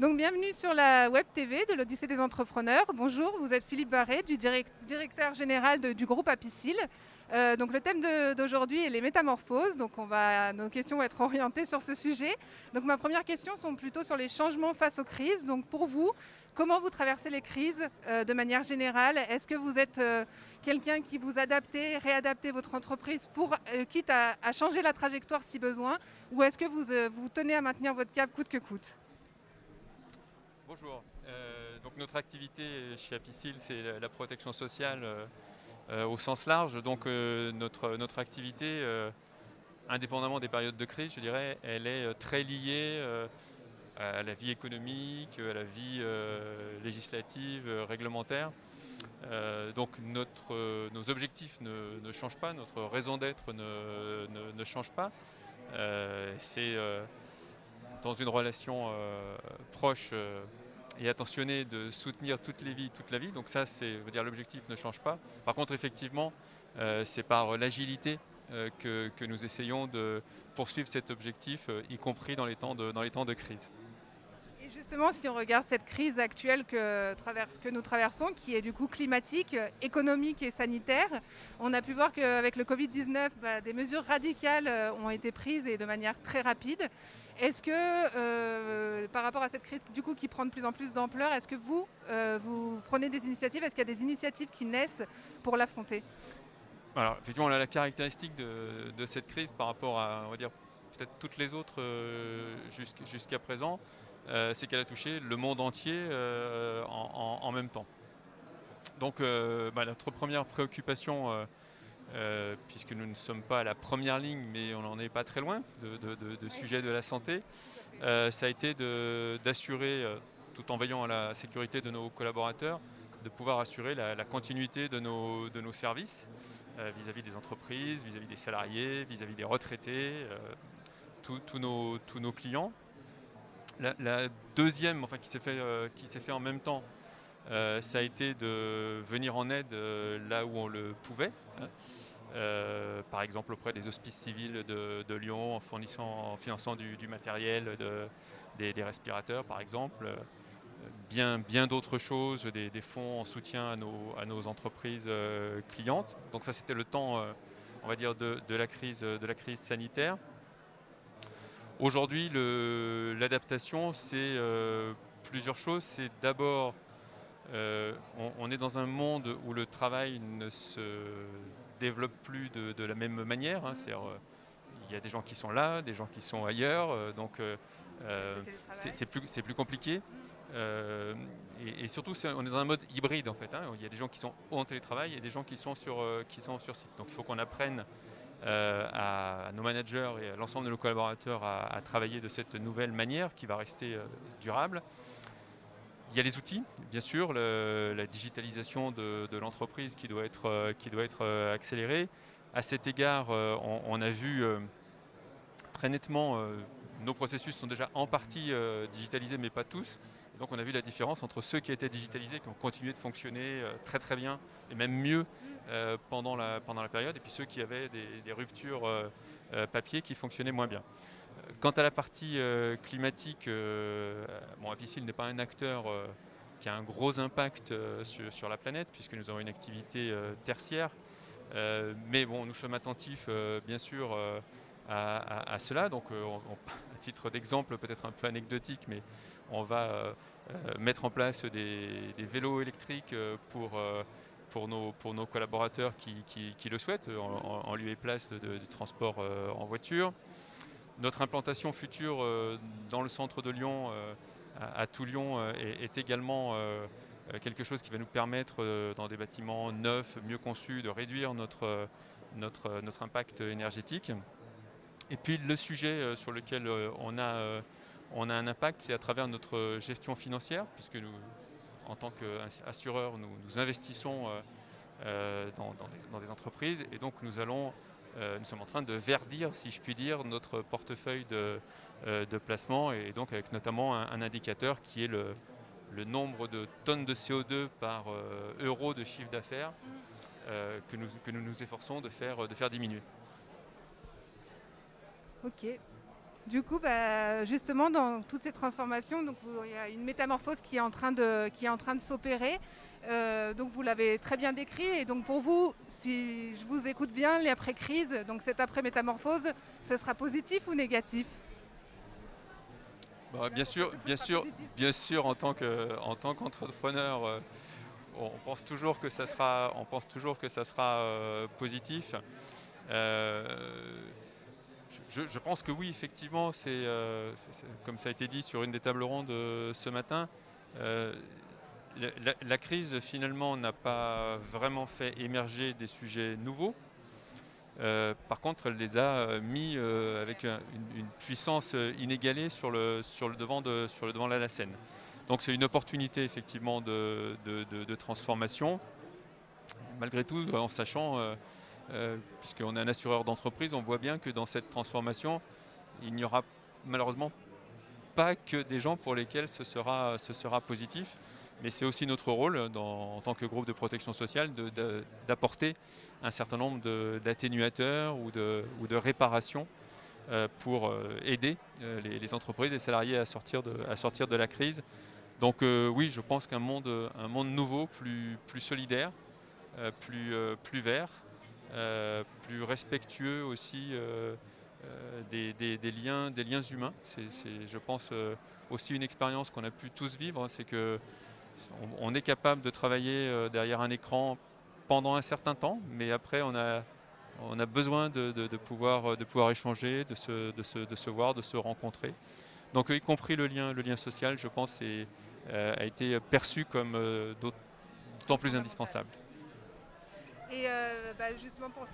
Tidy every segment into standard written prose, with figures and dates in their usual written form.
Donc bienvenue sur la Web TV de l'Odyssée des entrepreneurs. Bonjour, vous êtes Philippe Barré, directeur général du groupe Apicil. Donc le thème d'aujourd'hui est les métamorphoses. Donc nos questions vont être orientées sur ce sujet. Donc ma première question sont plutôt sur les changements face aux crises. Donc pour vous, comment vous traversez les crises de manière générale? Est-ce que vous êtes quelqu'un qui vous adaptez, réadaptez votre entreprise pour quitte à changer la trajectoire si besoin, ou est-ce que vous tenez à maintenir votre cap coûte que coûte? Bonjour. Donc notre activité chez Apicil, c'est la protection sociale au sens large. Donc notre activité, indépendamment des périodes de crise, je dirais, elle est très liée à la vie économique, à la vie législative, réglementaire. Donc nos objectifs ne changent pas, notre raison d'être ne change pas. C'est dans une relation proche et attentionné de soutenir toutes les vies, toute la vie. Donc ça, veut dire l'objectif ne change pas. Par contre, effectivement, c'est par l'agilité que nous essayons de poursuivre cet objectif, y compris dans les temps de crise. Et justement, si on regarde cette crise actuelle que nous traversons, qui est du coup climatique, économique et sanitaire, on a pu voir qu'avec le Covid-19, des mesures radicales ont été prises et de manière très rapide. Est-ce que, par rapport à cette crise du coup, qui prend de plus en plus d'ampleur, est-ce que vous prenez des initiatives? Est-ce qu'il y a des initiatives qui naissent pour l'affronter? Alors, effectivement, la caractéristique de cette crise par rapport à, on va dire, peut-être toutes les autres jusqu'à présent, c'est qu'elle a touché le monde entier en même temps. Donc notre première préoccupation, puisque nous ne sommes pas à la première ligne, mais on n'en est pas très loin de Oui, sujet de la santé, tout à fait. ça a été d'assurer, tout en veillant à la sécurité de nos collaborateurs, de pouvoir assurer la continuité de nos services vis-à-vis des entreprises, vis-à-vis des salariés, vis-à-vis des retraités, tous nos clients. La deuxième, enfin, qui s'est fait en même temps, ça a été de venir en aide là où on le pouvait, hein. Par exemple auprès des hospices civils de Lyon, en finançant du matériel, des respirateurs par exemple, bien d'autres choses, des fonds en soutien à nos entreprises clientes. Donc ça c'était le temps, on va dire, de la crise sanitaire. Aujourd'hui, l'adaptation, c'est plusieurs choses. C'est d'abord, on est dans un monde où le travail ne se développe plus de la même manière, hein. C'est-à-dire, il y a des gens qui sont là, des gens qui sont ailleurs, donc Avec le télétravail. c'est plus compliqué. Euh, et surtout, on est dans un mode hybride en fait, hein. Il y a des gens qui sont en télétravail et des gens qui sont sur site. Donc il faut qu'on apprenne à nos managers et à l'ensemble de nos collaborateurs à travailler de cette nouvelle manière qui va rester durable. Il y a les outils, bien sûr, la digitalisation de l'entreprise qui doit être accélérée. À cet égard, on a vu très nettement, nos processus sont déjà en partie digitalisés, mais pas tous. Et donc on a vu la différence entre ceux qui étaient digitalisés, qui ont continué de fonctionner très très bien, et même mieux pendant la période, et puis ceux qui avaient des ruptures papier qui fonctionnaient moins bien. Quant à la partie climatique, bon, Apicil n'est pas un acteur qui a un gros impact sur la planète, puisque nous avons une activité tertiaire. Mais bon, nous sommes attentifs, bien sûr, à cela. Donc, à titre d'exemple, peut-être un peu anecdotique, mais on va mettre en place des vélos électriques pour nos collaborateurs qui le souhaitent, en lieu et place du transport en voiture. Notre implantation future dans le centre de Lyon, à Toulion, est également quelque chose qui va nous permettre, dans des bâtiments neufs, mieux conçus, de réduire notre impact énergétique. Et puis le sujet sur lequel on a un impact, c'est à travers notre gestion financière, puisque nous, en tant qu'assureur, nous investissons dans des entreprises, et donc nous sommes en train de verdir, si je puis dire, notre portefeuille de placement, et donc avec notamment un indicateur qui est le nombre de tonnes de CO2 par euro de chiffre d'affaires que nous nous efforçons de faire diminuer. Ok. Du coup, justement, dans toutes ces transformations, donc, il y a une métamorphose qui est en train de s'opérer. Donc vous l'avez très bien décrit. Et donc pour vous, si je vous écoute bien, l'après-crise, donc cet après-métamorphose, ce sera positif ou négatif? Bien sûr, bien sûr, bien sûr, en tant qu'entrepreneur, on pense toujours que ça sera positif. Euh, je pense que oui, effectivement, comme ça a été dit sur une des tables rondes ce matin, euh, la crise finalement n'a pas vraiment fait émerger des sujets nouveaux. Par contre, elle les a mis avec une puissance inégalée sur le devant de la scène. Donc c'est une opportunité effectivement de transformation, malgré tout en sachant, puisqu'on est un assureur d'entreprise, on voit bien que dans cette transformation, il n'y aura malheureusement pas que des gens pour lesquels ce sera positif, mais c'est aussi notre rôle en tant que groupe de protection sociale d'apporter un certain nombre d'atténuateurs ou de réparations pour aider les entreprises et les salariés à sortir de la crise. Donc oui, je pense qu'un monde nouveau, plus solidaire, plus vert, plus respectueux aussi des liens humains. C'est, je pense, aussi une expérience qu'on a pu tous vivre, c'est que on est capable de travailler derrière un écran pendant un certain temps, mais après on a besoin de pouvoir échanger, de se voir, de se rencontrer. Donc y compris le lien social, je pense, a été perçu comme d'autant plus indispensable. Et justement pour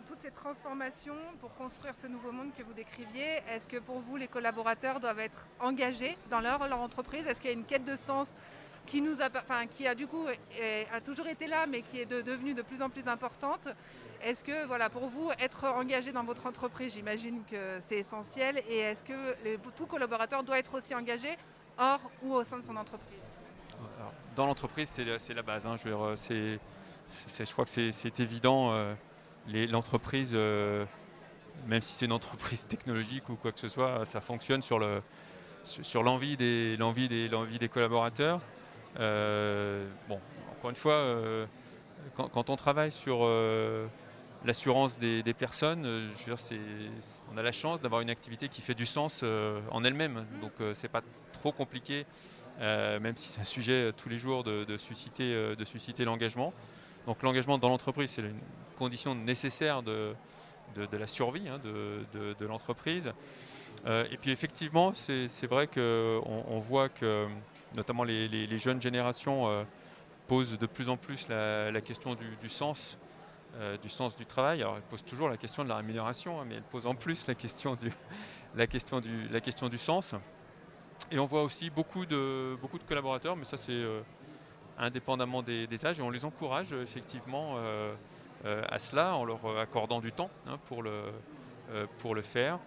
toutes ces transformations, pour construire ce nouveau monde que vous décriviez, est-ce que pour vous les collaborateurs doivent être engagés dans leur entreprise? Est-ce qu'il y a une quête de sens qui a du coup a toujours été là, mais qui est devenue de plus en plus importante? Est-ce que pour vous, être engagé dans votre entreprise, j'imagine que c'est essentiel, et est-ce que tout collaborateur doit être aussi engagé hors ou au sein de son entreprise? Alors, dans l'entreprise, c'est la base, hein, je veux dire, je crois que c'est évident. L'entreprise, même si c'est une entreprise technologique ou quoi que ce soit, ça fonctionne sur l'envie des collaborateurs. Encore une fois, quand on travaille sur l'assurance des personnes, je veux dire, on a la chance d'avoir une activité qui fait du sens en elle-même. Donc c'est pas trop compliqué, même si c'est un sujet tous les jours de susciter l'engagement. Donc l'engagement dans l'entreprise, c'est une condition nécessaire de la survie, hein, de l'entreprise. Et puis effectivement, c'est vrai qu'on voit que notamment les jeunes générations posent de plus en plus la question du sens du travail. Alors elles posent toujours la question de la rémunération, hein, mais elles posent en plus la question du sens. Et on voit aussi beaucoup de collaborateurs, mais ça c'est indépendamment des âges, et on les encourage effectivement à cela en leur accordant du temps, hein, pour le faire,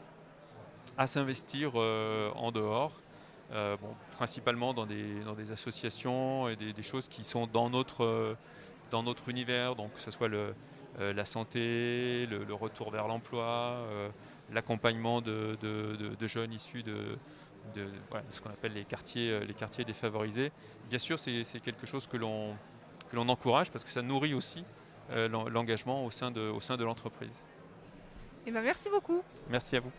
à s'investir en dehors, principalement dans des associations et des choses qui sont dans notre univers, donc que ce soit la santé, le retour vers l'emploi, l'accompagnement de jeunes issus de ce qu'on appelle les quartiers défavorisés. Bien sûr, c'est quelque chose que l'on encourage parce que ça nourrit aussi l'engagement au sein de l'entreprise. Merci beaucoup. Merci à vous.